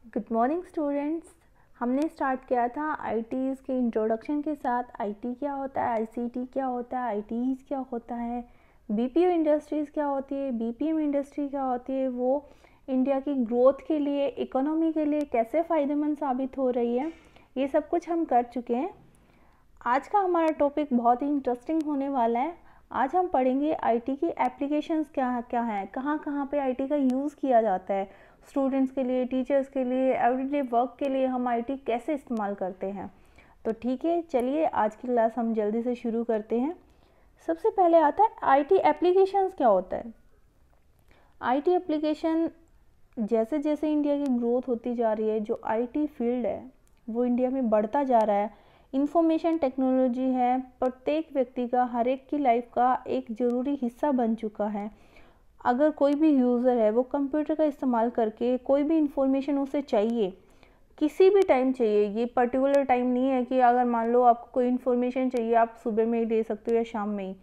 Good morning students. हमने start किया था आईटीज़ के इंट्रोडक्शन के साथ। आईटी क्या होता है, आईसीटी क्या होता है, आईटीज़ क्या होता है, बीपीओ इंडस्ट्रीज़ क्या होती है, बीपीएम इंडस्ट्री क्या होती है, वो इंडिया की ग्रोथ के लिए, इकोनॉमी के लिए कैसे फ़ायदेमंद साबित हो रही है, ये सब कुछ हम कर चुके हैं। आज का हमारा टॉपिक बहुत ही इंटरेस्टिंग होने वाला है। आज हम पढ़ेंगे आईटी की एप्लीकेशंस क्या क्या हैं, कहाँ कहाँ पे आईटी का यूज़ किया जाता है। स्टूडेंट्स के लिए, टीचर्स के लिए, एवरीडे वर्क के लिए हम आईटी कैसे इस्तेमाल करते हैं। तो ठीक है, चलिए आज की क्लास हम जल्दी से शुरू करते हैं। सबसे पहले आता है आईटी एप्लीकेशंस क्या होता है। आईटी एप्लीकेशन, जैसे जैसे इंडिया की ग्रोथ होती जा रही है, जो आईटी फील्ड है वो इंडिया में बढ़ता जा रहा है। इंफॉर्मेशन टेक्नोलॉजी है, प्रत्येक व्यक्ति का, हर एक की लाइफ का एक ज़रूरी हिस्सा बन चुका है। अगर कोई भी यूज़र है वो कंप्यूटर का इस्तेमाल करके कोई भी इंफॉर्मेशन उसे चाहिए, किसी भी टाइम चाहिए, ये पर्टिकुलर टाइम नहीं है कि अगर मान लो आपको कोई इन्फॉर्मेशन चाहिए आप सुबह में ही ले सकते हो या शाम में ही।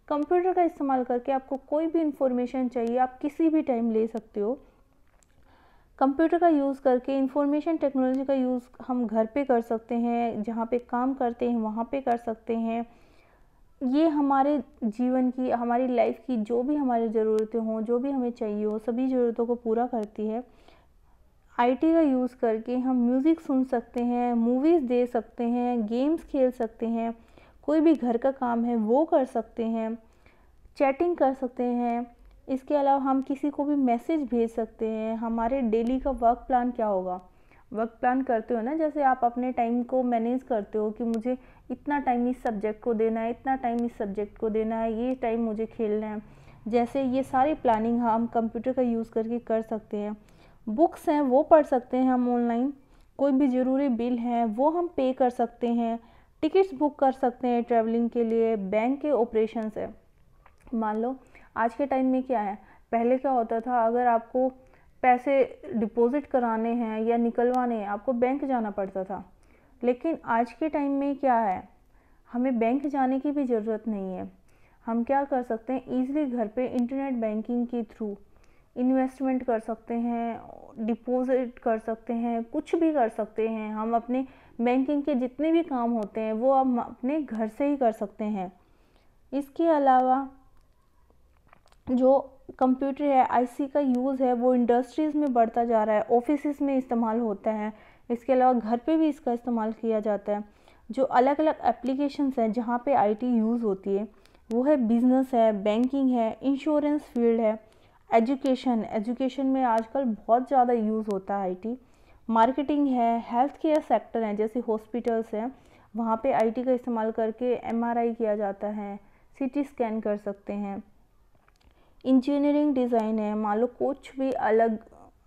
कंप्यूटर का इस्तेमाल करके आपको कोई भी इन्फॉर्मेशन चाहिए आप किसी भी टाइम ले सकते हो। कंप्यूटर का यूज़ करके, इंफॉर्मेशन टेक्नोलॉजी का यूज़ हम घर पे कर सकते हैं, जहाँ पे काम करते हैं वहाँ पे कर सकते हैं। ये हमारे जीवन की, हमारी लाइफ की जो भी हमारी ज़रूरतें हों, जो भी हमें चाहिए हो, सभी ज़रूरतों को पूरा करती है। आईटी का यूज़ करके हम म्यूज़िक सुन सकते हैं, मूवीज़ देख सकते हैं, गेम्स खेल सकते हैं, कोई भी घर का काम है वो कर सकते हैं, चैटिंग कर सकते हैं। इसके अलावा हम किसी को भी मैसेज भेज सकते हैं। हमारे डेली का वर्क प्लान क्या होगा, वर्क प्लान करते हो ना, जैसे आप अपने टाइम को मैनेज करते हो कि मुझे इतना टाइम इस सब्जेक्ट को देना है, इतना टाइम इस सब्जेक्ट को देना है, ये टाइम मुझे खेलना है। जैसे ये सारी प्लानिंग हम कंप्यूटर का यूज़ करके कर सकते हैं। बुक्स हैं वो पढ़ सकते हैं हम ऑनलाइन, कोई भी ज़रूरी बिल है वो हम पे कर सकते हैं, टिकट्स बुक कर सकते हैं ट्रैवलिंग के लिए, बैंक के ऑपरेशंस है। मान लो आज के टाइम में क्या है, पहले क्या होता था, अगर आपको पैसे डिपॉजिट कराने हैं या निकलवाने हैं आपको बैंक जाना पड़ता था। लेकिन आज के टाइम में क्या है, हमें बैंक जाने की भी ज़रूरत नहीं है। हम क्या कर सकते हैं, ईज़िली घर पे इंटरनेट बैंकिंग के थ्रू इन्वेस्टमेंट कर सकते हैं, डिपॉजिट कर सकते हैं, कुछ भी कर सकते हैं। हम अपने बैंकिंग के जितने भी काम होते हैं वो हम अपने घर से ही कर सकते हैं। इसके अलावा जो कंप्यूटर है, आईसी का यूज़ है वो इंडस्ट्रीज़ में बढ़ता जा रहा है, ऑफिसेस में इस्तेमाल होता है। इसके अलावा घर पे भी इसका इस्तेमाल किया जाता है। जो अलग अलग एप्लीकेशंस हैं जहाँ पे आईटी यूज़ होती है वो है बिजनेस है, बैंकिंग है, इंश्योरेंस फील्ड है, एजुकेशन, एजुकेशन में आजकल बहुत ज़्यादा यूज़ होता है आईटी, मार्केटिंग है, हेल्थ केयर सेक्टर है, जैसे हॉस्पिटल्स हैं वहाँ पे आईटी का इस्तेमाल करके एमआरआई किया जाता है, सीटी स्कैन कर सकते हैं। इंजीनियरिंग डिज़ाइन है, मान लो कुछ भी अलग,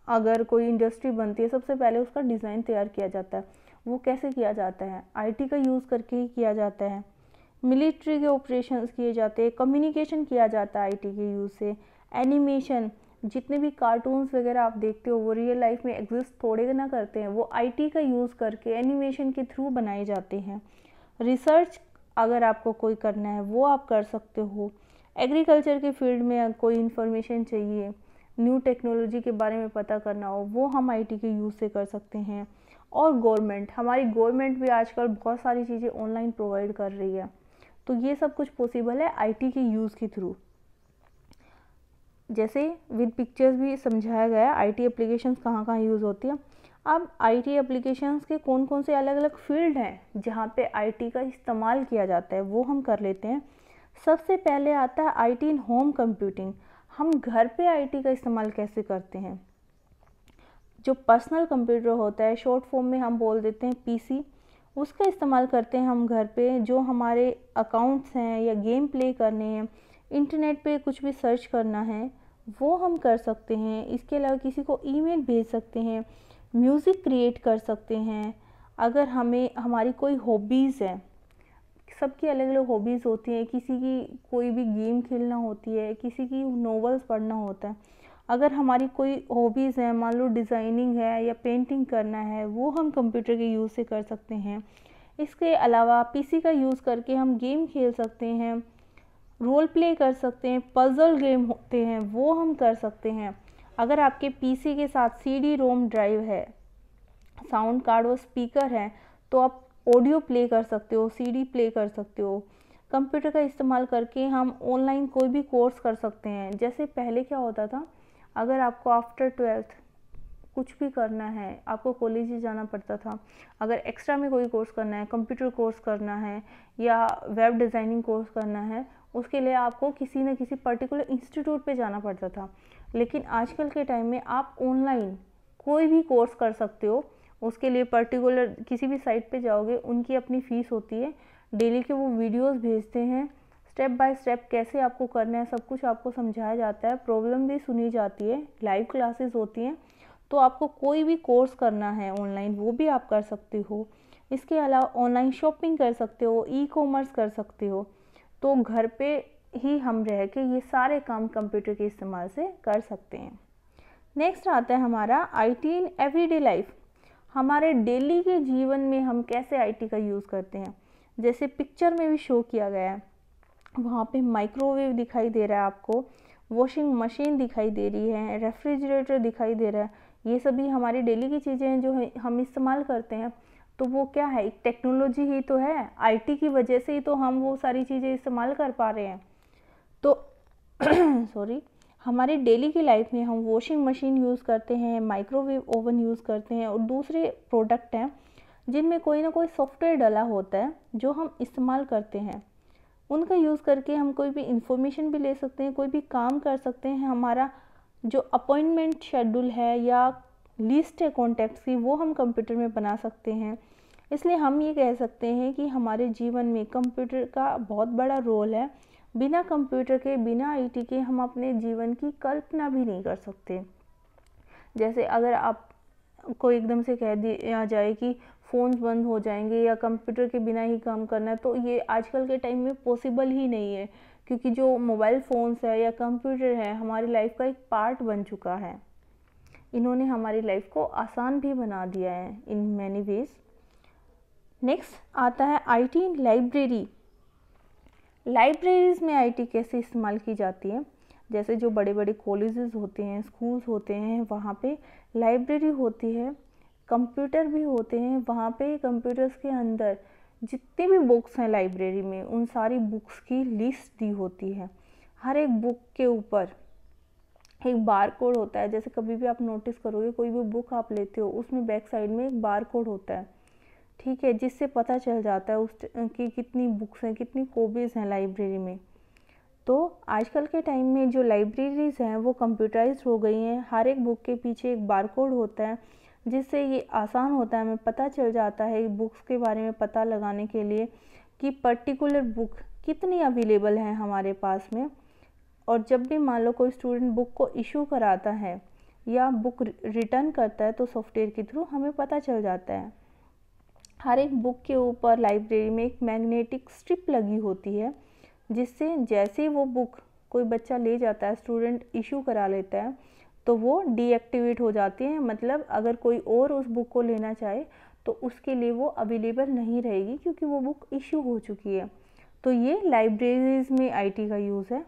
अगर कोई इंडस्ट्री बनती है सबसे पहले उसका डिज़ाइन तैयार किया जाता है, वो कैसे किया जाता है, आईटी का यूज़ करके ही किया जाता है। मिलिट्री के ऑपरेशंस किए जाते हैं, कम्युनिकेशन किया जाता है आईटी के यूज़ से। एनिमेशन, जितने भी कार्टून्स वगैरह आप देखते हो वो रियल लाइफ में एग्जिस्ट थोड़े ना करते हैं, वो आईटी का यूज़ करके एनिमेशन के थ्रू बनाए जाते हैं। रिसर्च अगर आपको कोई करना है वो आप कर सकते हो। एग्रीकल्चर के फील्ड में कोई इन्फॉर्मेशन चाहिए, न्यू टेक्नोलॉजी के बारे में पता करना हो, वो हम आईटी के यूज़ से कर सकते हैं। और गवर्नमेंट, हमारी गवर्नमेंट भी आजकल बहुत सारी चीज़ें ऑनलाइन प्रोवाइड कर रही है, तो ये सब कुछ पॉसिबल है आईटी के यूज़ के थ्रू। जैसे विद पिक्चर्स भी समझाया गया आईटी एप्लीकेशंस कहाँ कहाँ यूज़ होती है। अब आईटी एप्लीकेशंस के कौन कौन से अलग अलग फील्ड हैं जहाँ पे आईटी का इस्तेमाल किया जाता है वो हम कर लेते हैं। सबसे पहले आता है आईटी इन होम कंप्यूटिंग। हम घर पे आईटी का इस्तेमाल कैसे करते हैं। जो पर्सनल कंप्यूटर होता है, शॉर्ट फॉर्म में हम बोल देते हैं पीसी, उसका इस्तेमाल करते हैं हम घर पे। जो हमारे अकाउंट्स हैं या गेम प्ले करने हैं, इंटरनेट पे कुछ भी सर्च करना है वो हम कर सकते हैं। इसके अलावा किसी को ईमेल भेज सकते हैं, म्यूज़िक क्रिएट कर सकते हैं। अगर हमें, हमारी कोई हॉबीज़ है, सबकी अलग अलग हॉबीज़ होती हैं, किसी की कोई भी गेम खेलना होती है, किसी की नॉवेल्स पढ़ना होता है। अगर हमारी कोई हॉबीज़ हैं, मान लो डिज़ाइनिंग है या पेंटिंग करना है, वो हम कंप्यूटर के यूज़ से कर सकते हैं। इसके अलावा पीसी का यूज़ करके हम गेम खेल सकते हैं, रोल प्ले कर सकते हैं, पज़ल गेम होते हैं वो हम कर सकते हैं। अगर आपके पीसी के साथ सीडी रोम ड्राइव है साउंड कार्ड और स्पीकर है तो आप ऑडियो प्ले कर सकते हो, सीडी प्ले कर सकते हो। कंप्यूटर का इस्तेमाल करके हम ऑनलाइन कोई भी कोर्स कर सकते हैं। जैसे पहले क्या होता था, अगर आपको आफ्टर 12th कुछ भी करना है, आपको कॉलेज ही जाना पड़ता था। अगर एक्स्ट्रा में कोई कोर्स करना है, कंप्यूटर कोर्स करना है या वेब डिज़ाइनिंग कोर्स करना है, उसके लिए आपको किसी न किसी पर्टिकुलर इंस्टीट्यूट पे जाना पड़ता था। लेकिन आजकल के टाइम में आप ऑनलाइन कोई भी कोर्स कर सकते हो। उसके लिए पर्टिकुलर किसी भी साइट पे जाओगे, उनकी अपनी फ़ीस होती है, डेली के वो वीडियोस भेजते हैं, स्टेप बाय स्टेप कैसे आपको करना है सब कुछ आपको समझाया जाता है, प्रॉब्लम भी सुनी जाती है, लाइव क्लासेस होती हैं। तो आपको कोई भी कोर्स करना है ऑनलाइन वो भी आप कर सकते हो। इसके अलावा ऑनलाइन शॉपिंग कर सकते हो, ई कॉमर्स कर सकते हो। तो घर पे ही हम रह के ये सारे काम कंप्यूटर के इस्तेमाल से कर सकते हैं। नेक्स्ट आता है हमारा आईटी इन एवरीडे लाइफ। हमारे डेली के जीवन में हम कैसे आईटी का यूज़ करते हैं। जैसे पिक्चर में भी शो किया गया है, वहाँ पे माइक्रोवेव दिखाई दे रहा है आपको, वॉशिंग मशीन दिखाई दे रही है, रेफ्रिजरेटर दिखाई दे रहा है। ये सभी हमारी डेली की चीज़ें हैं जो हम इस्तेमाल करते हैं। तो वो क्या है, एक टेक्नोलॉजी ही तो है, आईटी की वजह से ही तो हम वो सारी चीज़ें इस्तेमाल कर पा रहे हैं। तो सॉरी, हमारी डेली की लाइफ में हम वॉशिंग मशीन यूज़ करते हैं, माइक्रोवेव ओवन यूज़ करते हैं और दूसरे प्रोडक्ट हैं जिनमें कोई ना कोई सॉफ्टवेयर डला होता है जो हम इस्तेमाल करते हैं। उनका यूज़ करके हम कोई भी इंफॉर्मेशन भी ले सकते हैं, कोई भी काम कर सकते हैं। हमारा जो अपॉइंटमेंट शेड्यूल है या लिस्ट है कॉन्टैक्ट्स की, वो हम कंप्यूटर में बना सकते हैं। इसलिए हम ये कह सकते हैं कि हमारे जीवन में कंप्यूटर का बहुत बड़ा रोल है। बिना कंप्यूटर के, बिना आईटी के हम अपने जीवन की कल्पना भी नहीं कर सकते। जैसे अगर आप को एकदम से कह दिया जाए कि फ़ोन्स बंद हो जाएंगे या कंप्यूटर के बिना ही काम करना है, तो ये आजकल के टाइम में पॉसिबल ही नहीं है, क्योंकि जो मोबाइल फ़ोन्स है या कंप्यूटर है हमारी लाइफ का एक पार्ट बन चुका है। इन्होंने हमारी लाइफ को आसान भी बना दिया है इन मैनी वेज। नेक्स्ट आता है आईटी इन लाइब्रेरी। लाइब्रेरीज़ में आईटी कैसे इस्तेमाल की जाती है। जैसे जो बड़े बड़े कॉलेजेस होते हैं, स्कूल्स होते हैं, वहाँ पे लाइब्रेरी होती है, कंप्यूटर भी होते हैं। वहाँ पे कंप्यूटर्स के अंदर जितनी भी बुक्स हैं लाइब्रेरी में, उन सारी बुक्स की लिस्ट दी होती है। हर एक बुक के ऊपर एक बार कोड होता है। जैसे कभी भी आप नोटिस करोगे, कोई भी बुक आप लेते हो उसमें बैक साइड में एक बार कोड होता है, ठीक है, जिससे पता चल जाता है उस की कितनी बुक्स हैं, कितनी कॉपीज़ हैं लाइब्रेरी में। तो आजकल के टाइम में जो लाइब्रेरीज़ हैं वो कंप्यूटराइज्ड हो गई हैं। हर एक बुक के पीछे एक बारकोड होता है, जिससे ये आसान होता है, हमें पता चल जाता है बुक्स के बारे में पता लगाने के लिए कि पर्टिकुलर बुक कितनी अवेलेबल है हमारे पास में। और जब भी मान लो कोई स्टूडेंट बुक को इशू कराता है या बुक रिटर्न करता है तो सॉफ्टवेयर के थ्रू हमें पता चल जाता है। हर एक बुक के ऊपर लाइब्रेरी में एक मैग्नेटिक स्ट्रिप लगी होती है, जिससे जैसे ही वो बुक कोई बच्चा ले जाता है, स्टूडेंट इशू करा लेता है, तो वो डीएक्टिवेट हो जाती है। मतलब अगर कोई और उस बुक को लेना चाहे तो उसके लिए वो अवेलेबल नहीं रहेगी, क्योंकि वो बुक इशू हो चुकी है। तो ये लाइब्रेरीज़ में आईटी का यूज़ है।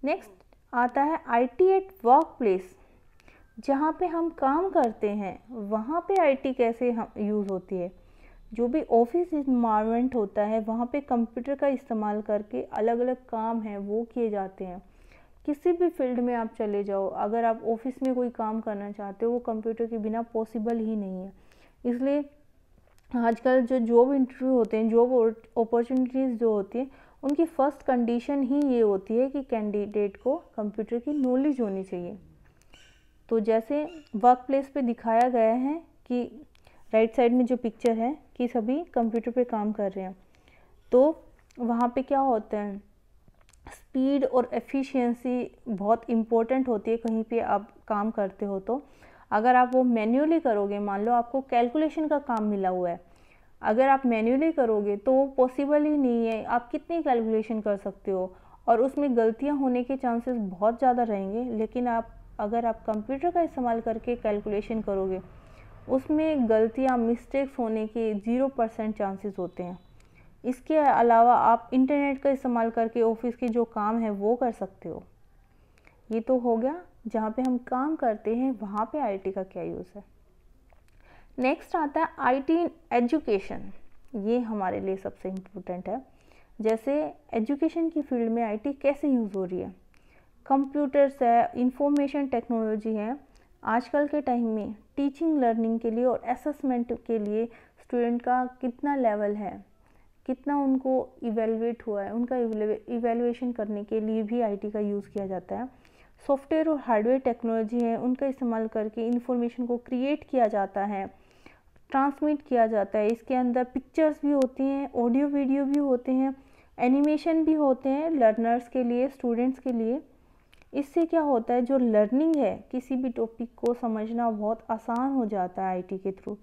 नेक्स्ट आता है आईटी एट वर्क प्लेस। जहाँ पे हम काम करते हैं वहाँ पे आईटी कैसे हम यूज़ होती है। जो भी ऑफिस इन्वायरमेंट होता है वहाँ पे कंप्यूटर का इस्तेमाल करके अलग अलग काम हैं वो किए जाते हैं। किसी भी फील्ड में आप चले जाओ, अगर आप ऑफिस में कोई काम करना चाहते हो वो कंप्यूटर के बिना पॉसिबल ही नहीं है। इसलिए आजकल जो जॉब इंटरव्यू होते हैं, जॉब अपॉर्चुनिटीज़ जो होती हैं, उनकी फ़र्स्ट कंडीशन ही ये होती है कि कैंडिडेट को कंप्यूटर की नॉलेज होनी चाहिए। तो जैसे वर्क प्लेस पे दिखाया गया है कि राइट साइड में जो पिक्चर है कि सभी कंप्यूटर पे काम कर रहे हैं, तो वहाँ पे क्या होता है, स्पीड और एफिशिएंसी बहुत इम्पोर्टेंट होती है। कहीं पे आप काम करते हो तो अगर आप वो मैन्युअली करोगे, मान लो आपको कैलकुलेशन का काम मिला हुआ है, अगर आप मैन्युअली करोगे तो वो पॉसिबल ही नहीं है। आप कितनी कैलकुलेशन कर सकते हो और उसमें गलतियाँ होने के चांसेस बहुत ज़्यादा रहेंगे। लेकिन अगर आप कंप्यूटर का इस्तेमाल करके कैलकुलेशन करोगे, उसमें गलतियाँ, मिस्टेक्स होने के 0% चांसेस होते हैं। इसके अलावा आप इंटरनेट का इस्तेमाल करके ऑफिस के जो काम है वो कर सकते हो। ये तो हो गया जहाँ पे हम काम करते हैं वहाँ पे आईटी का क्या यूज़ है। नेक्स्ट आता है आईटी इन एजुकेशन। ये हमारे लिए सबसे इम्पोर्टेंट है। जैसे एजुकेशन की फील्ड में आईटी कैसे यूज़ हो रही है। कंप्यूटर्स है, इंफॉर्मेशन टेक्नोलॉजी है। आजकल के टाइम में टीचिंग लर्निंग के लिए और असेसमेंट के लिए स्टूडेंट का कितना लेवल है, कितना उनको इवेलुएट हुआ है, उनका इवेलुएशन करने के लिए भी आईटी का यूज़ किया जाता है। सॉफ्टवेयर और हार्डवेयर टेक्नोलॉजी है, उनका इस्तेमाल करके इंफॉर्मेशन को क्रिएट किया जाता है, ट्रांसमिट किया जाता है। इसके अंदर पिक्चर्स भी होती हैं, ऑडियो वीडियो भी होते हैं, एनिमेशन भी होते हैं लर्नर्स के लिए, स्टूडेंट्स के लिए। इससे क्या होता है, जो लर्निंग है किसी भी टॉपिक को समझना बहुत आसान हो जाता है आईटी के थ्रू।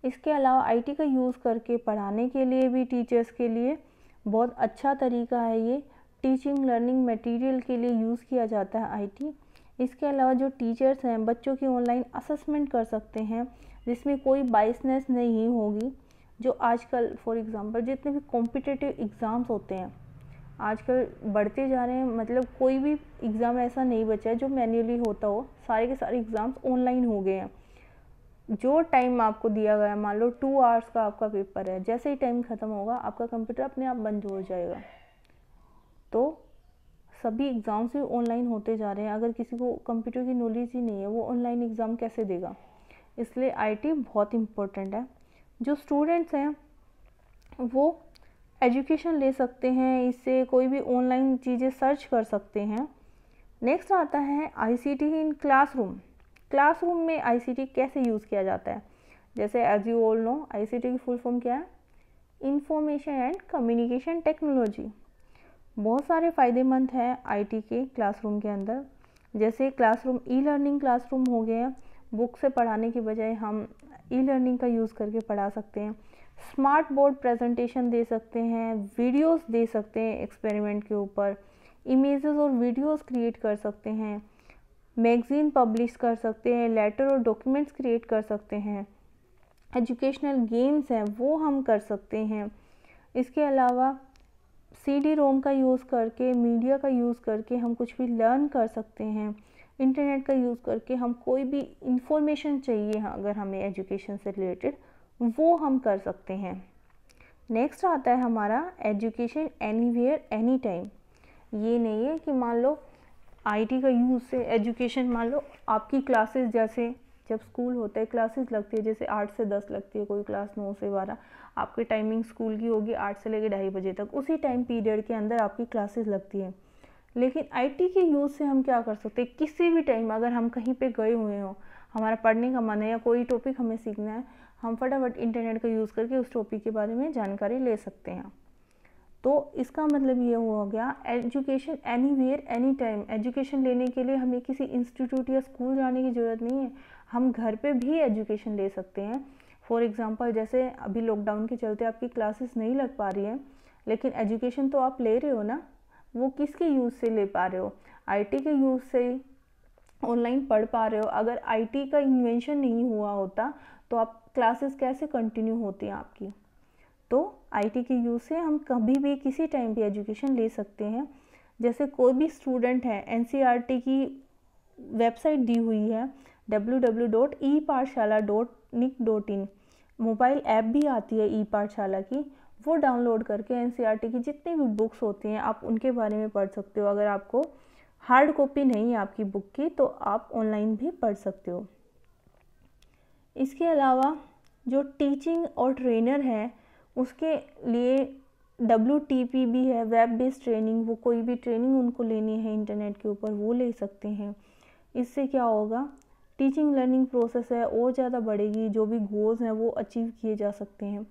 इसके अलावा आईटी का यूज़ करके पढ़ाने के लिए भी टीचर्स के लिए बहुत अच्छा तरीका है। ये टीचिंग लर्निंग मटेरियल के लिए यूज़ किया जाता है आईटी। इसके अलावा जो टीचर्स हैं बच्चों की ऑनलाइन असेसमेंट कर सकते हैं, जिसमें कोई बायसनेस नहीं होगी। जो आजकल फॉर एग्ज़ाम्पल जितने भी कॉम्पिटिटिव एग्ज़ाम्स होते हैं आजकल बढ़ते जा रहे हैं, मतलब कोई भी एग्ज़ाम ऐसा नहीं बचा है जो मैन्युअली होता हो, सारे के सारे एग्ज़ाम्स ऑनलाइन हो गए हैं। जो टाइम आपको दिया गया, मान लो 2 आवर्स का आपका पेपर है, जैसे ही टाइम ख़त्म होगा आपका कंप्यूटर अपने आप बंद हो जाएगा। तो सभी एग्ज़ाम्स भी ऑनलाइन होते जा रहे हैं। अगर किसी को कंप्यूटर की नॉलेज ही नहीं है, वो ऑनलाइन एग्ज़ाम कैसे देगा। इसलिए आईटी बहुत इम्पोर्टेंट है। जो स्टूडेंट्स हैं वो एजुकेशन ले सकते हैं, इससे कोई भी ऑनलाइन चीज़ें सर्च कर सकते हैं। नेक्स्ट आता है आईसीटी इन क्लासरूम। क्लासरूम में आईसीटी कैसे यूज़ किया जाता है। जैसे as you all know, ICT की फुल फॉर्म क्या है, इंफॉर्मेशन एंड कम्युनिकेशन टेक्नोलॉजी। बहुत सारे फ़ायदेमंद हैं आईटी के क्लासरूम के अंदर। जैसे क्लासरूम ई लर्निंग क्लासरूम हो गए हैं, बुक से पढ़ाने की बजाय हम ई लर्निंग का यूज़ करके पढ़ा सकते हैं। स्मार्ट बोर्ड प्रेजेंटेशन दे सकते हैं, वीडियोस दे सकते हैं एक्सपेरिमेंट के ऊपर, इमेजेस और वीडियोस क्रिएट कर सकते हैं, मैगज़ीन पब्लिश कर सकते हैं, लेटर और डॉक्यूमेंट्स क्रिएट कर सकते हैं, एजुकेशनल गेम्स हैं वो हम कर सकते हैं। इसके अलावा सीडी रोम का यूज़ करके, मीडिया का यूज़ करके हम कुछ भी लर्न कर सकते हैं। इंटरनेट का यूज़ करके हम कोई भी इंफॉर्मेशन चाहिए अगर हमें एजुकेशन से रिलेटेड, वो हम कर सकते हैं। नेक्स्ट आता है हमारा एजुकेशन एनीवेयर एनी टाइम। ये नहीं है कि मान लो आईटी का यूज़ से एजुकेशन, मान लो आपकी क्लासेस, जैसे जब स्कूल होता है क्लासेस लगती है, जैसे 8 से 10 लगती है, कोई क्लास 9 से 12, आपकी टाइमिंग स्कूल की होगी 8 से लेकर 2:30 बजे तक, उसी टाइम पीरियड के अंदर आपकी क्लासेस लगती है। लेकिन आईटी के यूज़ से हम क्या कर सकते हैं, किसी भी टाइम अगर हम कहीं पे गए हुए हों, हमारा पढ़ने का मन है या कोई टॉपिक हमें सीखना है, हम फटाफट इंटरनेट का यूज़ करके उस टॉपिक के बारे में जानकारी ले सकते हैं। तो इसका मतलब ये हो गया education anywhere any time. Education लेने के लिए हमें किसी इंस्टीट्यूट या स्कूल जाने की ज़रूरत नहीं है, हम घर पे भी एजुकेशन ले सकते हैं। फॉर एग्ज़ाम्पल जैसे अभी लॉकडाउन के चलते आपकी क्लासेस नहीं लग पा रही हैं, लेकिन एजुकेशन तो आप ले रहे हो ना, वो किसके यूज़ से ले पा रहे हो, आईटी के यूज़ से ऑनलाइन पढ़ पा रहे हो। अगर आईटी का इन्वेंशन नहीं हुआ होता तो आप क्लासेस कैसे कंटिन्यू होती हैं आपकी। तो आईटी के यूज़ से हम कभी भी किसी टाइम पे एजुकेशन ले सकते हैं। जैसे कोई भी स्टूडेंट है, एनसीईआरटी की वेबसाइट दी हुई है www.epathshala.nic.in, मोबाइल ऐप भी आती है ई पाठशाला की, वो डाउनलोड करके एनसीईआरटी की जितनी भी बुक्स होती हैं आप उनके बारे में पढ़ सकते हो। अगर आपको हार्ड कॉपी नहीं है आपकी बुक की तो आप ऑनलाइन भी पढ़ सकते हो। इसके अलावा जो टीचिंग और ट्रेनर है उसके लिए WTP भी है, वेब बेस्ड ट्रेनिंग। वो कोई भी ट्रेनिंग उनको लेनी है इंटरनेट के ऊपर वो ले सकते हैं। इससे क्या होगा, टीचिंग लर्निंग प्रोसेस है और ज़्यादा बढ़ेगी, जो भी गोल्स हैं वो अचीव किए जा सकते हैं।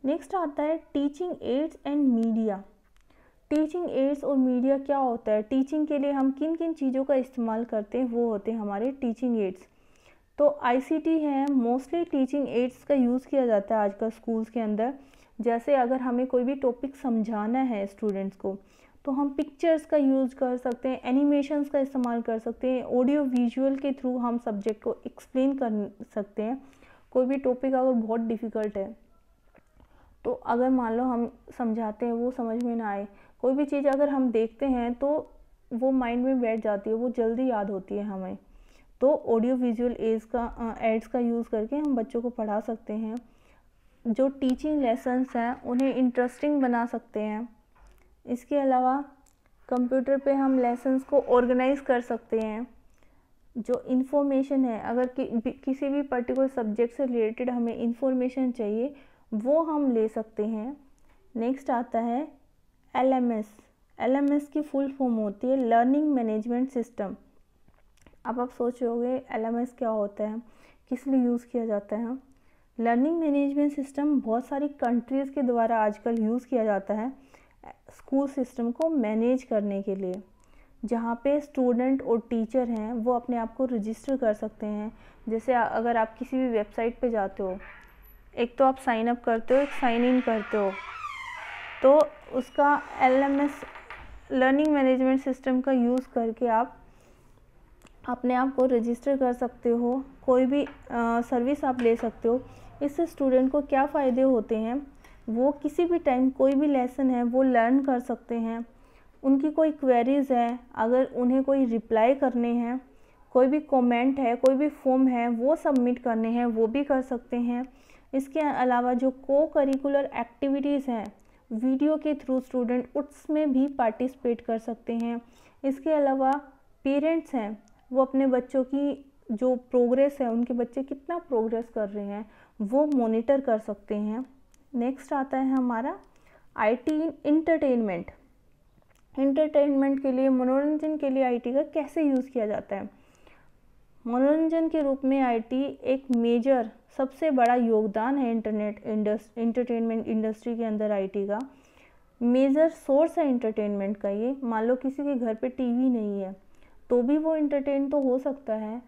नेक्स्ट आता है teaching ads and media. Teaching ads और मीडिया क्या होता है, टीचिंग के लिए हम किन किन चीज़ों का इस्तेमाल करते हैं, वो होते हैं हमारे टीचिंग एड्स। तो आईसीटी है, मोस्टली टीचिंग एड्स का यूज़ किया जाता है आजकल स्कूल्स के अंदर। जैसे अगर हमें कोई भी टॉपिक समझाना है स्टूडेंट्स को तो हम पिक्चर्स का यूज़ कर सकते हैं, एनिमेशंस का इस्तेमाल कर सकते हैं, ऑडियो विजुअल के थ्रू हम सब्जेक्ट को एक्सप्लेन कर सकते हैं। कोई भी टॉपिक अगर बहुत डिफ़िकल्ट है तो अगर मान लो हम समझाते हैं वो समझ में ना आए, कोई भी चीज़ अगर हम देखते हैं तो वो माइंड में बैठ जाती है, वो जल्दी याद होती है हमें। तो ऑडियो विजुअल एड्स का यूज़ करके हम बच्चों को पढ़ा सकते हैं। जो टीचिंग लेसन्स हैं उन्हें इंटरेस्टिंग बना सकते हैं। इसके अलावा कंप्यूटर पे हम लेसन्स को ऑर्गेनाइज़ कर सकते हैं। जो इन्फॉर्मेशन है, अगर किसी भी पर्टिकुलर सब्जेक्ट से रिलेटेड हमें इन्फॉर्मेशन चाहिए वो हम ले सकते हैं। नेक्स्ट आता है LMS। LMS की फुल फॉर्म होती है लर्निंग मैनेजमेंट सिस्टम। अब आप सोचोगे LMS क्या होता है, किस लिए यूज़ किया जाता है। लर्निंग मैनेजमेंट सिस्टम बहुत सारी कंट्रीज़ के द्वारा आजकल यूज़ किया जाता है स्कूल सिस्टम को मैनेज करने के लिए, जहाँ पे स्टूडेंट और टीचर हैं वो अपने आप को रजिस्टर कर सकते हैं। जैसे अगर आप किसी भी वेबसाइट पे जाते हो, एक तो आप साइन अप करते हो, एक साइन इन करते हो, तो उसका LMS लर्निंग मैनेजमेंट सिस्टम का यूज़ करके आप अपने आप को रजिस्टर कर सकते हो, कोई भी सर्विस आप ले सकते हो। इससे स्टूडेंट को क्या फ़ायदे होते हैं, वो किसी भी टाइम कोई भी लेसन है वो लर्न कर सकते हैं। उनकी कोई क्वेरीज़ है, अगर उन्हें कोई रिप्लाई करने हैं, कोई भी कमेंट है, कोई भी फॉर्म है वो सबमिट करने हैं, वो भी कर सकते हैं। इसके अलावा जो को करिकुलर एक्टिविटीज़ हैं वीडियो के थ्रू स्टूडेंट उसमें भी पार्टिसिपेट कर सकते हैं। इसके अलावा पेरेंट्स हैं वो अपने बच्चों की जो प्रोग्रेस है, उनके बच्चे कितना प्रोग्रेस कर रहे हैं वो मॉनिटर कर सकते हैं। नेक्स्ट आता है हमारा IT इंटरटेनमेंट। इंटरटेनमेंट के लिए, मनोरंजन के लिए IT का कैसे यूज़ किया जाता है। मनोरंजन के रूप में IT एक मेजर सबसे बड़ा योगदान है इंटरटेनमेंट इंडस्ट्री के अंदर। IT का मेजर सोर्स है इंटरटेनमेंट का ये। मान लो किसी के घर पे टीवी नहीं है तो भी वो इंटरटेन तो हो सकता है।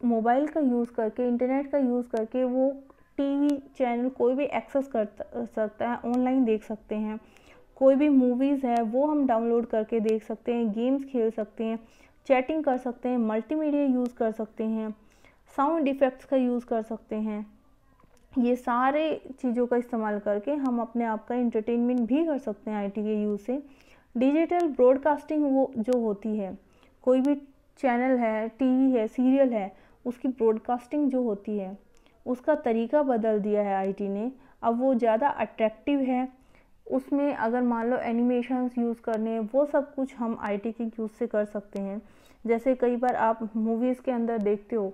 मोबाइल का यूज़ करके, इंटरनेट का यूज़ करके वो टीवी चैनल कोई भी एक्सेस कर सकता है, ऑनलाइन देख सकते हैं। कोई भी मूवीज़ है वो हम डाउनलोड करके देख सकते हैं, गेम्स खेल सकते हैं, चैटिंग कर सकते हैं, मल्टीमीडिया यूज़ कर सकते हैं, साउंड इफ़ेक्ट्स का यूज़ कर सकते हैं। ये सारे चीज़ों का इस्तेमाल करके हम अपने आप का इंटरटेनमेंट भी कर सकते हैं IT के यूज़ से। डिजिटल ब्रॉडकास्टिंग वो जो होती है, कोई भी चैनल है, टीवी है, सीरियल है, उसकी ब्रॉडकास्टिंग जो होती है उसका तरीका बदल दिया है IT ने। अब वो ज़्यादा अट्रैक्टिव है। उसमें अगर मान लो एनिमेशंस यूज़ करने, वो सब कुछ हम IT के यूज़ से कर सकते हैं। जैसे कई बार आप मूवीज़ के अंदर देखते हो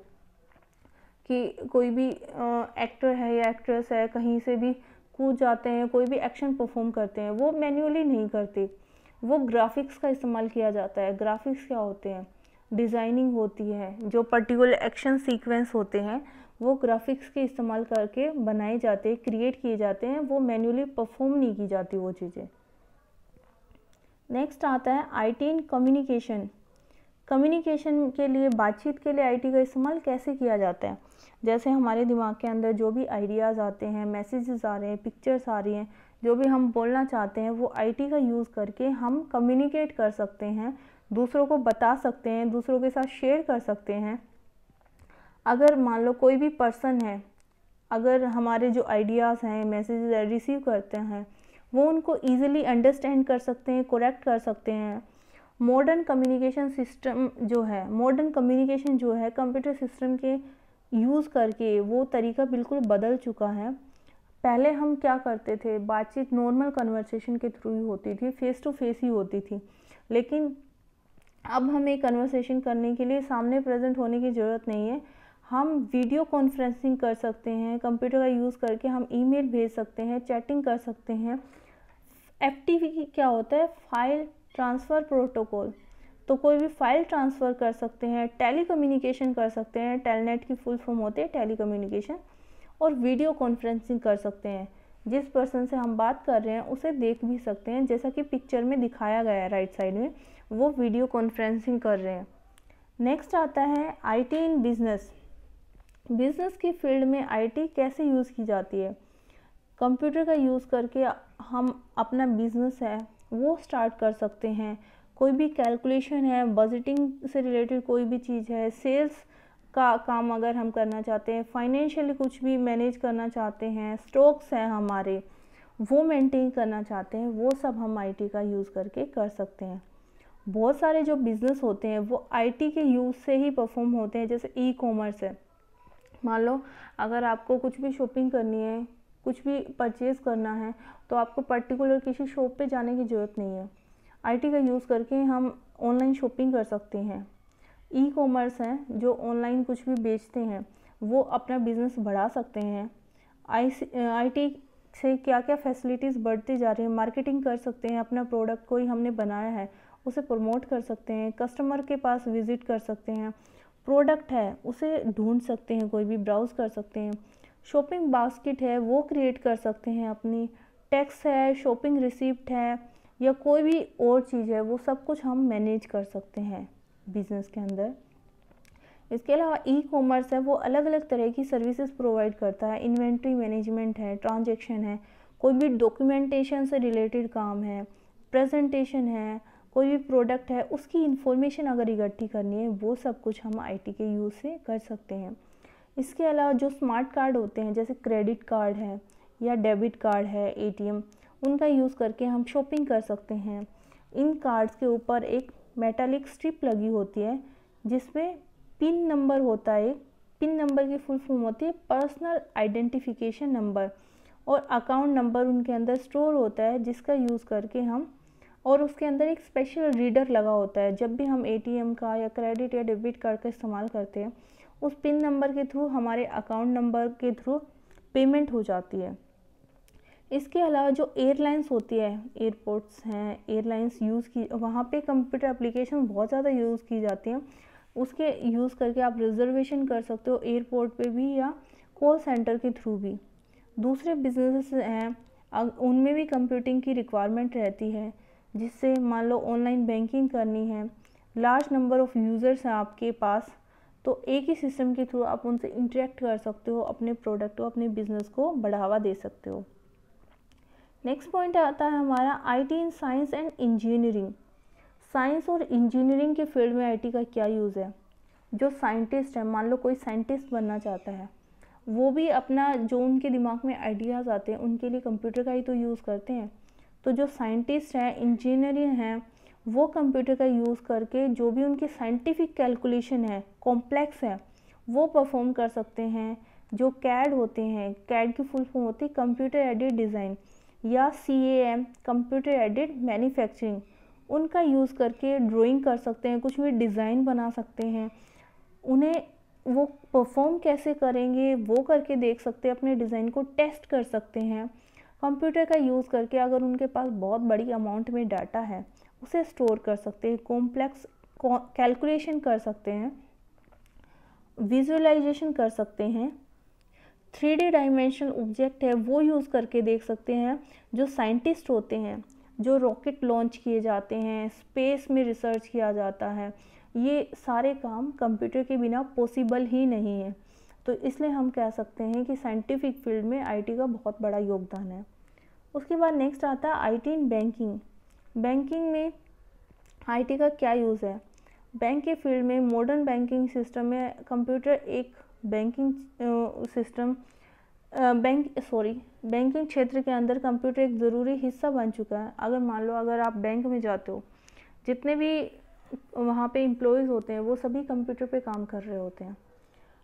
कि कोई भी एक्टर है या एक्ट्रेस है कहीं से भी कूद जाते हैं, कोई भी एक्शन परफॉर्म करते हैं, वो मैन्युअली नहीं करते, वो ग्राफिक्स का इस्तेमाल किया जाता है। ग्राफिक्स क्या होते हैं, डिज़ाइनिंग होती है, जो पर्टिकुलर एक्शन सीक्वेंस होते हैं वो ग्राफिक्स के इस्तेमाल करके बनाए जाते हैं, क्रिएट किए जाते हैं, वो मैन्युअली परफॉर्म नहीं की जाती वो चीज़ें। नेक्स्ट आता है IT इन कम्युनिकेशन। कम्युनिकेशन के लिए, बातचीत के लिए IT का इस्तेमाल कैसे किया जाता है। जैसे हमारे दिमाग के अंदर जो भी आइडियाज़ आते हैं, मैसेजेस आ रहे हैं, पिक्चर्स आ रही हैं, जो भी हम बोलना चाहते हैं वो IT का यूज़ करके हम कम्युनिकेट कर सकते हैं, दूसरों को बता सकते हैं, दूसरों के साथ शेयर कर सकते हैं। अगर मान लो कोई भी पर्सन है, अगर हमारे जो आइडियाज़ हैं, मैसेजेस रिसीव करते हैं, वो उनको ईज़िली अंडरस्टैंड कर सकते हैं, करेक्ट कर सकते हैं। मॉडर्न कम्युनिकेशन सिस्टम जो है, मॉडर्न कम्युनिकेशन जो है कंप्यूटर सिस्टम के यूज़ करके वो तरीका बिल्कुल बदल चुका है। पहले हम क्या करते थे, बातचीत नॉर्मल कन्वर्सेशन के थ्रू ही होती थी, फेस टू फेस ही होती थी। लेकिन अब हमें कन्वर्सेशन करने के लिए सामने प्रेजेंट होने की ज़रूरत नहीं है, हम वीडियो कॉन्फ्रेंसिंग कर सकते हैं, कंप्यूटर का यूज़ करके हम ईमेल भेज सकते हैं, चैटिंग कर सकते हैं। FTP क्या होता है, फाइल ट्रांसफ़र प्रोटोकॉल, तो कोई भी फाइल ट्रांसफ़र कर सकते हैं, टेली कम्युनिकेशन कर सकते हैं, टेलनेट की फुल फॉर्म होती है टेली कम्युनिकेशन, और वीडियो कॉन्फ्रेंसिंग कर सकते हैं। जिस पर्सन से हम बात कर रहे हैं उसे देख भी सकते हैं, जैसा कि पिक्चर में दिखाया गया है राइट साइड में, वो वीडियो कॉन्फ्रेंसिंग कर रहे हैं। नेक्स्ट आता है IT इन बिज़नेस। बिज़नेस की फील्ड में IT कैसे यूज़ की जाती है। कंप्यूटर का यूज़ करके हम अपना बिज़नेस है वो स्टार्ट कर सकते हैं। कोई भी कैलकुलेशन है, बजटिंग से रिलेटेड कोई भी चीज़ है, सेल्स का काम अगर हम करना चाहते हैं, फाइनेंशियली कुछ भी मैनेज करना चाहते हैं, स्टॉक्स हैं हमारे वो मेंटेन करना चाहते हैं, वो सब हम IT का यूज़ करके कर सकते हैं। बहुत सारे जो बिज़नेस होते हैं वो आईटी के यूज़ से ही परफॉर्म होते हैं। जैसे ई कॉमर्स है, मान लो अगर आपको कुछ भी शॉपिंग करनी है, कुछ भी परचेज़ करना है, तो आपको पर्टिकुलर किसी शॉप पे जाने की ज़रूरत नहीं है। आईटी का यूज़ करके हम ऑनलाइन शॉपिंग कर सकते हैं। ई कॉमर्स हैं जो ऑनलाइन कुछ भी बेचते हैं, वो अपना बिज़नेस बढ़ा सकते हैं। आईटी से क्या क्या फैसिलिटीज़ बढ़ती जा रही है, मार्केटिंग कर सकते हैं, अपना प्रोडक्ट कोई हमने बनाया है उसे प्रमोट कर सकते हैं, कस्टमर के पास विज़िट कर सकते हैं, प्रोडक्ट है उसे ढूंढ सकते हैं, कोई भी ब्राउज़ कर सकते हैं, शॉपिंग बास्केट है वो क्रिएट कर सकते हैं अपनी, टैक्स है, शॉपिंग रिसिप्ट है, या कोई भी और चीज़ है, वो सब कुछ हम मैनेज कर सकते हैं बिज़नेस के अंदर। इसके अलावा ई कॉमर्स है वो अलग अलग तरह की सर्विसेज प्रोवाइड करता है। इन्वेंट्री मैनेजमेंट है, ट्रांजैक्शन है, कोई भी डॉक्यूमेंटेशन से रिलेटेड काम है, प्रेजेंटेशन है, कोई भी प्रोडक्ट है उसकी इंफॉर्मेशन अगर इकट्ठी करनी है, वो सब कुछ हम आईटी के यूज़ से कर सकते हैं। इसके अलावा जो स्मार्ट कार्ड होते हैं, जैसे क्रेडिट कार्ड है या डेबिट कार्ड है, एटीएम, उनका यूज़ करके हम शॉपिंग कर सकते हैं। इन कार्ड्स के ऊपर एक मेटालिक स्ट्रिप लगी होती है जिसमें पिन नंबर होता है। पिन नंबर की फुल फॉर्म होती है पर्सनल आइडेंटिफिकेशन नंबर, और अकाउंट नंबर उनके अंदर स्टोर होता है जिसका यूज़ करके हम, और उसके अंदर एक स्पेशल रीडर लगा होता है। जब भी हम एटीएम का या क्रेडिट या डेबिट कार्ड का इस्तेमाल करते हैं, उस पिन नंबर के थ्रू हमारे अकाउंट नंबर के थ्रू पेमेंट हो जाती है। इसके अलावा जो एयरलाइंस होती है, एयरपोर्ट्स हैं, एयरलाइंस यूज़ की, वहाँ पे कंप्यूटर एप्लीकेशन बहुत ज़्यादा यूज़ की जाती हैं। उसके यूज़ करके आप रिजर्वेशन कर सकते हो एयरपोर्ट पे भी या कॉल सेंटर के थ्रू भी। दूसरे बिजनेसेस हैं उनमें भी कंप्यूटिंग की रिक्वायरमेंट रहती है, जिससे मान लो ऑनलाइन बैंकिंग करनी है, लार्ज नंबर ऑफ़ यूज़र्स हैं आपके पास, तो एक ही सिस्टम के थ्रू आप उनसे इंटरेक्ट कर सकते हो, अपने प्रोडक्ट को, अपने बिज़नेस को बढ़ावा दे सकते हो। नेक्स्ट पॉइंट आता है हमारा IT in science and engineering. Science और इंजीनियरिंग के फील्ड में आईटी का क्या यूज़ है। जो साइंटिस्ट है, मान लो कोई साइंटिस्ट बनना चाहता है, वो भी अपना जो उनके दिमाग में आइडियाज़ आते हैं उनके लिए कंप्यूटर का ही तो यूज़ करते हैं। तो जो साइंटिस्ट हैं, इंजीनियर हैं, वो कंप्यूटर का यूज़ करके जो भी उनकी साइंटिफिक कैलकुलेशन है, कॉम्प्लेक्स है, वो परफॉर्म कर सकते हैं। जो कैड होते हैं, कैड की फुल फॉर्म होती है कंप्यूटर एडेड डिज़ाइन, या CAM कंप्यूटर एडेड मैन्युफैक्चरिंग, उनका यूज़ करके ड्राइंग कर सकते हैं, कुछ भी डिज़ाइन बना सकते हैं। उन्हें वो परफॉर्म कैसे करेंगे वो करके देख सकते हैं, अपने डिज़ाइन को टेस्ट कर सकते हैं। कंप्यूटर का यूज़ करके अगर उनके पास बहुत बड़ी अमाउंट में डाटा है, उसे स्टोर कर सकते हैं, कॉम्प्लेक्स कैलकुलेशन कर सकते हैं, विजुअलाइजेशन कर सकते हैं। 3D डायमेंशनल ऑब्जेक्ट है वो यूज़ करके देख सकते हैं। जो साइंटिस्ट होते हैं, जो रॉकेट लॉन्च किए जाते हैं, स्पेस में रिसर्च किया जाता है, ये सारे काम कंप्यूटर के बिना पॉसिबल ही नहीं है। तो इसलिए हम कह सकते हैं कि साइंटिफिक फील्ड में आईटी का बहुत बड़ा योगदान है। उसके बाद नेक्स्ट आता है आईटी इन बैंकिंग। बैंकिंग में आईटी का क्या यूज़ है। बैंक के फील्ड में मॉडर्न बैंकिंग सिस्टम में कंप्यूटर एक बैंकिंग सिस्टम बैंकिंग क्षेत्र के अंदर कंप्यूटर एक ज़रूरी हिस्सा बन चुका है। अगर मान लो अगर आप बैंक में जाते हो, जितने भी वहाँ पे एम्प्लॉयज़ होते हैं वो सभी कंप्यूटर पे काम कर रहे होते हैं।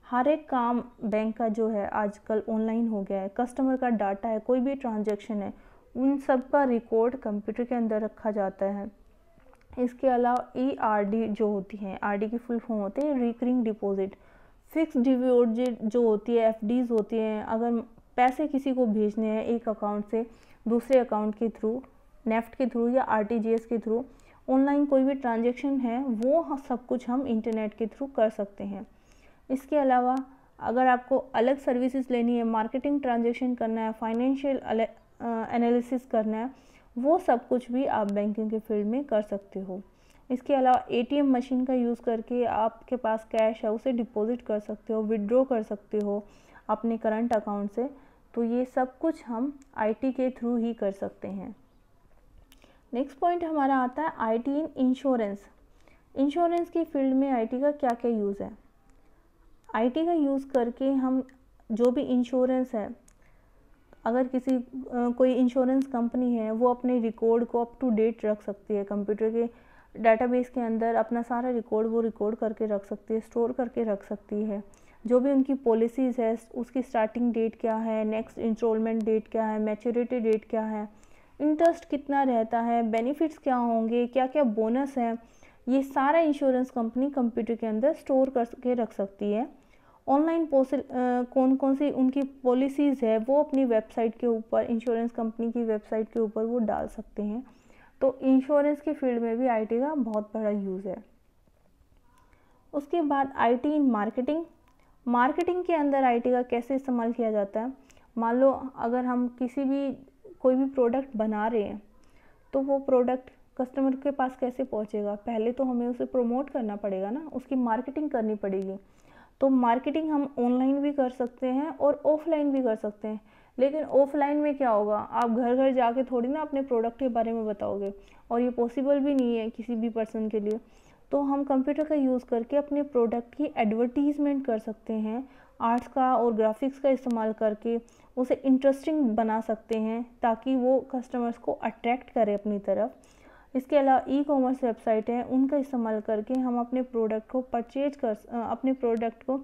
हर एक काम बैंक का जो है आजकल ऑनलाइन हो गया है। कस्टमर का डाटा है, कोई भी ट्रांजैक्शन है, उन सब का रिकॉर्ड कंप्यूटर के अंदर रखा जाता है। इसके अलावा ERD जो होती हैं, RD की फुल फॉर्म होती है रिकरिंग डिपॉजिट। फिक्स डिपॉजिट जो होती है, FDs होती हैं, अगर पैसे किसी को भेजने हैं एक अकाउंट से दूसरे अकाउंट के थ्रू, नेफ्ट के थ्रू या RTGS के थ्रू, ऑनलाइन कोई भी ट्रांजैक्शन है, वो सब कुछ हम इंटरनेट के थ्रू कर सकते हैं। इसके अलावा अगर आपको अलग सर्विसेज लेनी है, मार्केटिंग ट्रांजैक्शन करना है, फाइनेंशियल एनालिसिस करना है, वो सब कुछ भी आप बैंकिंग के फील्ड में कर सकते हो। इसके अलावा ATM मशीन का यूज़ करके आपके पास कैश है उसे डिपॉजिट कर सकते हो, विड्रॉ कर सकते हो अपने करंट अकाउंट से। तो ये सब कुछ हम IT के थ्रू ही कर सकते हैं। नेक्स्ट पॉइंट हमारा आता है IT इन इंश्योरेंस। इंश्योरेंस की फील्ड में IT का क्या क्या यूज़ है। IT का यूज़ करके हम जो भी इंश्योरेंस है, अगर कोई इंश्योरेंस कंपनी है, वो अपने रिकॉर्ड को अप टू डेट रख सकती है कंप्यूटर के डेटाबेस के अंदर अपना सारा रिकॉर्ड वो रिकॉर्ड करके रख सकती है, स्टोर करके रख सकती है। जो भी उनकी पॉलिसीज़ है, उसकी स्टार्टिंग डेट क्या है, नेक्स्ट इंस्टॉलमेंट डेट क्या है, मैच्योरिटी डेट क्या है, इंटरेस्ट कितना रहता है, बेनिफिट्स क्या होंगे, क्या क्या बोनस है, ये सारा इंश्योरेंस कंपनी कंप्यूटर के अंदर स्टोर करके रख सकती है। ऑनलाइन कौन कौन सी उनकी पॉलिसीज़ है वो अपनी वेबसाइट के ऊपर, इंश्योरेंस कंपनी की वेबसाइट के ऊपर वो डाल सकते हैं। तो इंश्योरेंस के फील्ड में भी आईटी का बहुत बड़ा यूज़ है। उसके बाद आईटी इन मार्केटिंग। मार्केटिंग के अंदर आईटी का कैसे इस्तेमाल किया जाता है। मान लो अगर हम कोई भी प्रोडक्ट बना रहे हैं, तो वो प्रोडक्ट कस्टमर के पास कैसे पहुंचेगा। पहले तो हमें उसे प्रमोट करना पड़ेगा ना, उसकी मार्केटिंग करनी पड़ेगी। तो मार्केटिंग हम ऑनलाइन भी कर सकते हैं और ऑफलाइन भी कर सकते हैं। लेकिन ऑफलाइन में क्या होगा, आप घर घर जाके थोड़ी ना अपने प्रोडक्ट के बारे में बताओगे, और ये पॉसिबल भी नहीं है किसी भी पर्सन के लिए। तो हम कंप्यूटर का यूज़ करके अपने प्रोडक्ट की एडवर्टीज़मेंट कर सकते हैं, आर्ट्स का और ग्राफिक्स का इस्तेमाल करके उसे इंटरेस्टिंग बना सकते हैं, ताकि वो कस्टमर्स को अट्रैक्ट करे अपनी तरफ। इसके अलावा ई कॉमर्स वेबसाइट हैं, उनका इस्तेमाल करके हम अपने प्रोडक्ट को अपने प्रोडक्ट को,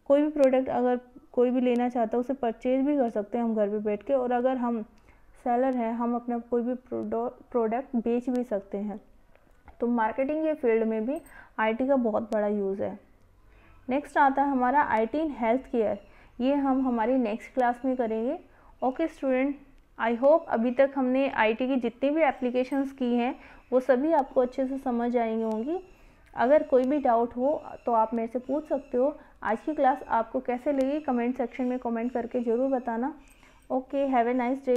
कोई भी प्रोडक्ट अगर कोई भी लेना चाहता है उसे परचेज भी कर सकते हैं हम घर पे बैठ के। और अगर हम सेलर हैं, हम अपना कोई भी प्रोडक्ट बेच भी सकते हैं। तो मार्केटिंग के फील्ड में भी आईटी का बहुत बड़ा यूज़ है। नेक्स्ट आता है हमारा आईटी इन हेल्थ केयर। ये हम हमारी नेक्स्ट क्लास में करेंगे। ओके स्टूडेंट, आई होप अभी तक हमने आईटी की जितनी भी एप्लीकेशंस की हैं वो सभी आपको अच्छे से समझ आएंगी होंगी। अगर कोई भी डाउट हो तो आप मेरे से पूछ सकते हो। आज की क्लास आपको कैसे लगी कमेंट सेक्शन में कमेंट करके ज़रूर बताना। Okay, have a nice day.